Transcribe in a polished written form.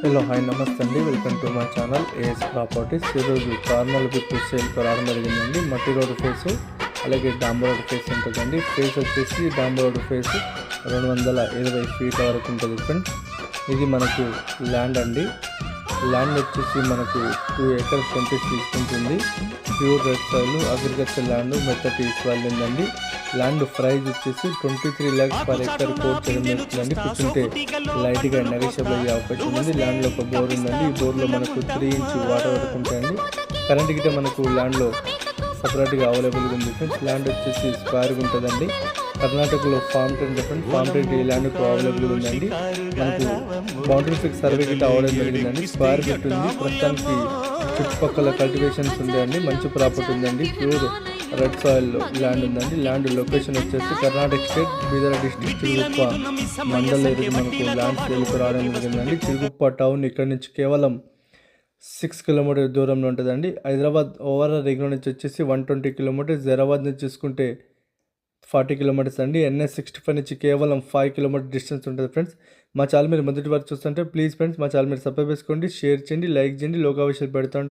Hello hi నమస్తే అండి, welcome to my channel AS properties. ఈరోజు కార్నల్ విత్ సేల్ రావడం జరిగిందండి. మట్టి రోడ్ ఫేస్ అలాగే డాంబర్ రోడ్ ఫేస్ ఉంటుందండి. ఫేస్ వచ్చేసి డాంబర్ రోడ్ ఫేస్ 220 ఫీట్ వరకు ఉంటుంది ఫ్రెండ్స్. ఇది మనకు ల్యాండ్ అండి. ల్యాండ్ వచ్చేసి మనకు 2 acres తీసుకుంటుంది. Pure red soil agriculture land మెత్తటి సాయిల్ ఉందండి. ల్యాండ్ ప్రైస్ వచ్చేసి 23 lakhs per acre కోట్ చేయడం జరుగుతుందండి. కూర్చుంటే లైట్గా నెగోషియబుల్ అయ్యే అవకాశం ఉంది. ల్యాండ్లో ఒక బోర్ ఉందండి. ఈ బోర్లో మనకు 3 inch వాటర్ వరకు ఉంటాయండి. కరెంట్ గిట్ట మనకు ల్యాండ్లో సపరేట్గా అవైలబుల్గా ఉంది ఫ్రెండ్స్. ల్యాండ్ వచ్చేసి స్క్వేర్గా ఉంటుందండి. కర్ణాటకలో form ten different form ten ఈ ల్యాండ్కు అవైలబుల్గా ఉందండి. మనకు బౌండరీ ఫిక్స్ సర్వే గిట్ట అవ్వడం జరిగిందండి. స్క్వేర్ గిట్ ఉంది. ప్రస్తుతానికి చుట్టుపక్కల కల్టివేషన్స్ ఉందండి. మంచి ప్రాపర్టీ ఉందండి. ప్యూర్ రెడ్ సాయిల్ ల్యాండ్ ఉందండి. ల్యాండ్ లొకేషన్ వచ్చేసి Karnataka state Bidar district Chiruguppa mandal area మనకు ల్యాండ్ సేల్కి రావడం జరిగిందండి. చిరుగుప్ప టౌన్ ఇక్కడ నుంచి కేవలం 6 kilometers దూరంలో ఉంటుందండి. హైదరాబాద్ ఓవరాల్ రింగ్ నుంచి వచ్చేసి 120 kilometers. హైదరాబాద్ నుంచి చూసుకుంటే 40 kilometers అండి. NH65 నుంచి కేవలం 5 kilometers డిస్టెన్స్ ఉంటుంది ఫ్రెండ్స్. మా ఛానల్ మీరు మొదటి వారు చూస్తుంటే ప్లీజ్ ఫ్రెండ్స్ మా ఛానల్ మీరు సబ్స్క్రైబ్ చేసుకోండి, షేర్ చేయండి, లైక్ చేయండి. లోగా విషయాలు పెడతాను.